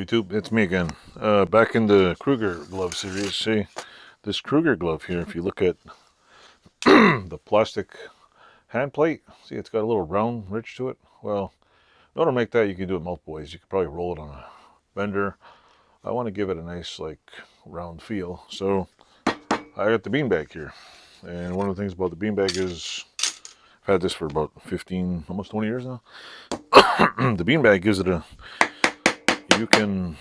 YouTube, it's me again. Back in the Kruger Glove series. See, this Kruger Glove here, if you look at the plastic hand plate, see it's got a little round ridge to it. Well, in order to make that, you can do it multiple ways. You could probably roll it on a bender. I want to give it a nice, like, round feel. So, I got the beanbag here. And one of the things about the beanbag is, I've had this for about 15, almost 20 years now. The beanbag gives it a, you can,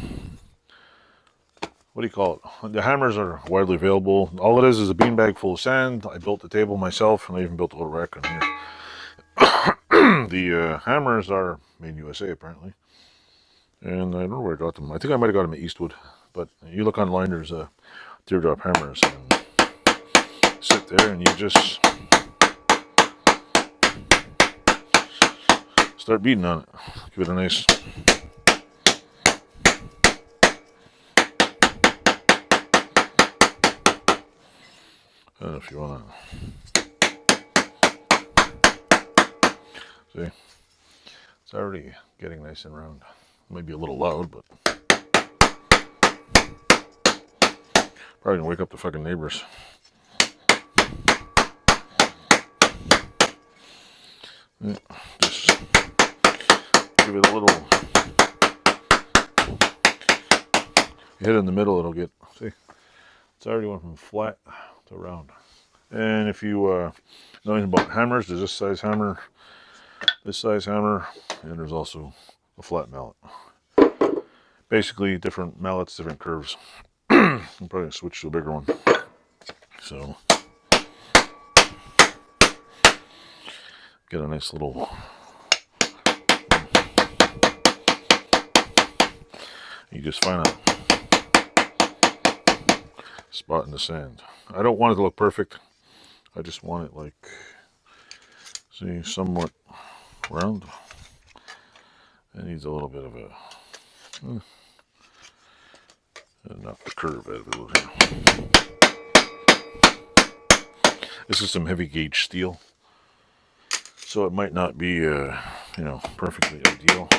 what do you call it? The hammers are widely available. All it is a beanbag full of sand. I built the table myself, and I even built a little rack on here. The hammers are made in USA, apparently. And I don't know where I got them. I think I might have got them at Eastwood. But you look online, there's teardrop hammers. And sit there, and you just start beating on it. Give it a nice... I don't know if you want to see. It's already getting nice and round. Maybe a little loud, but probably gonna wake up the fucking neighbors. Yeah, just give it a little. You hit it in the middle, it'll get. See, it's already went from flat to round. And if you know anything about hammers, there's this size hammer, and there's also a flat mallet. Basically, different mallets, different curves. I'm probably gonna switch to a bigger one. So, get a nice little. You just find a spot in the sand. I don't want it to look perfect. I just want it like, see, somewhat round. It needs a little bit of a, knock the curve out of it a little here. This is some heavy gauge steel, so it might not be, you know, perfectly ideal,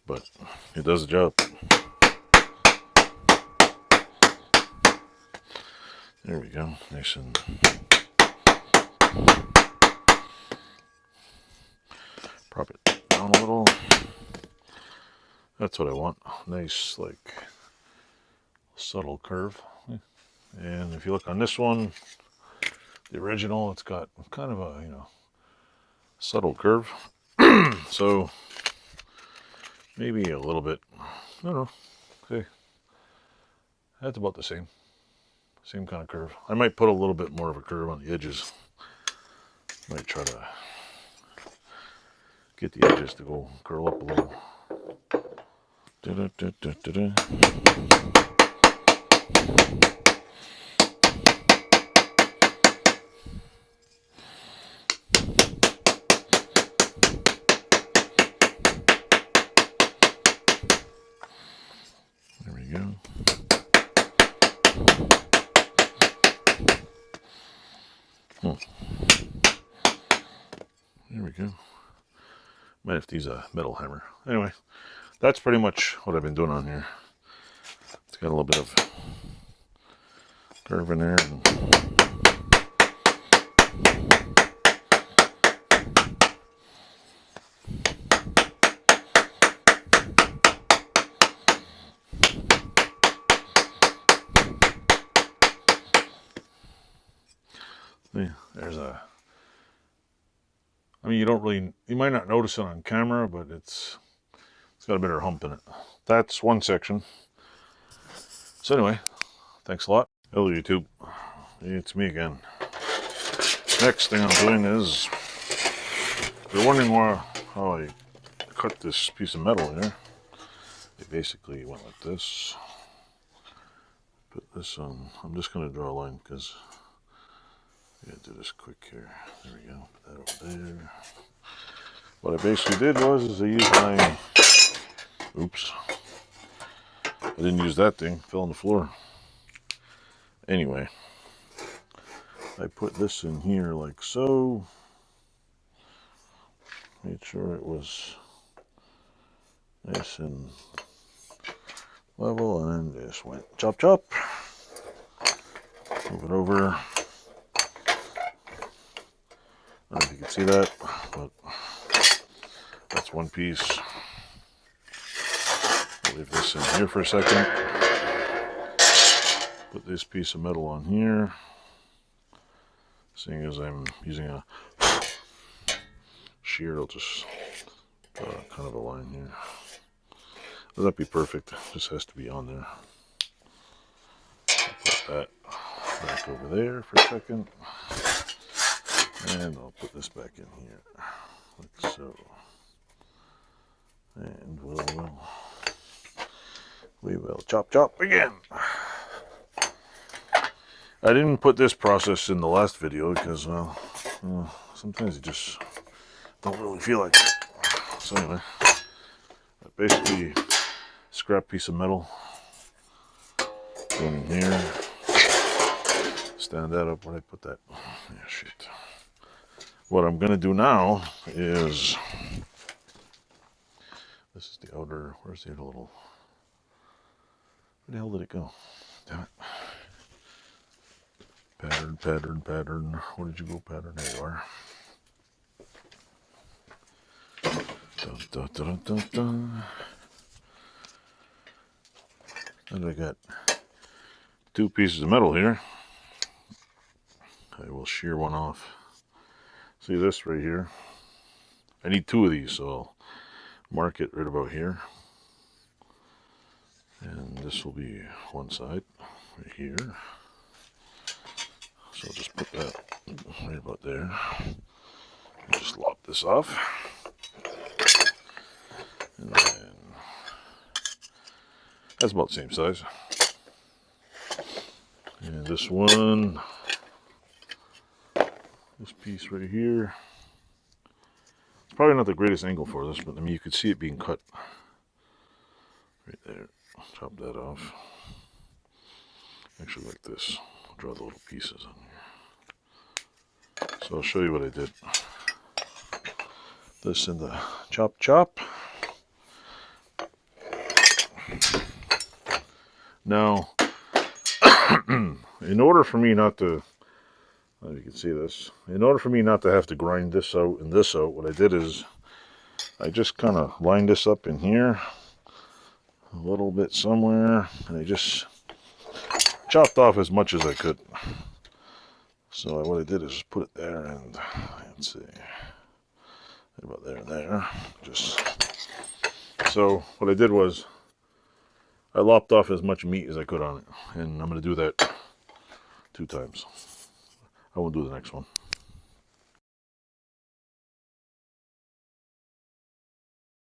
but it does the job. There we go, nice and prop it down a little. That's what I want. Nice, like, subtle curve. And if you look on this one, the original, it's got kind of a, you know, subtle curve. So maybe a little bit, I don't know. See, that's about the same kind of curve. I might put a little bit more of a curve on the edges. Might try to get the edges to go curl up a little. There we go. There we go. Might have to use a metal hammer. Anyway, that's pretty much what I've been doing on here. It's got a little bit of curve in there. And yeah, there's a, I mean, you might not notice it on camera, but it's got a bit of a hump in it. That's one section. So anyway, thanks a lot. Hello YouTube, it's me again. Next thing I'm doing is, if you're wondering how I cut this piece of metal here, it basically went like this. Put this on, I'm just going to draw a line because I'm going to do this quick here. There we go, put that over there. What I basically did was I used my, oops, I didn't use that thing, fell on the floor. Anyway, I put this in here like so. Made sure it was nice and level, and just went chop chop. Move it over. I don't know if you can see that, but that's one piece. I'll leave this in here for a second. Put this piece of metal on here. Seeing as I'm using a shear, I'll just draw kind of a line here. Well, that'd be perfect. Just has to be on there. I'll put that back over there for a second. And I'll put this back in here, like so. And we will chop chop again. I didn't put this process in the last video because, well, sometimes you just don't really feel like it. So anyway, basically scrap piece of metal going in here. Stand that up. Where'd I put that? Yeah, shit. What I'm gonna do now is, this is the outer, where's the other little, where the hell did it go? Damn it. Pattern, pattern, pattern. Where did you go, pattern? There you are. Dun, dun, dun, dun, dun. And I got two pieces of metal here. I will shear one off. See this right here? I need two of these, so I'll mark it right about here. And this will be one side, right here. So I'll just put that right about there. And just lop this off. And then that's about the same size. And this one, this piece right here, it's probably not the greatest angle for this, but I mean you could see it being cut right there. Chop that off. Actually, like this. I'll draw the little pieces on here. So I'll show you what I did. This in the chop chop. Now, in order for me not to, if you can see this, in order for me not to have to grind this out and this out, what I did is I just kind of lined this up in here a little bit somewhere, and I just chopped off as much as I could. So what I did is just put it there, and let's see, about there and there. Just so what I did was I lopped off as much meat as I could on it, and I'm going to do that 2 times. I won't do the next one.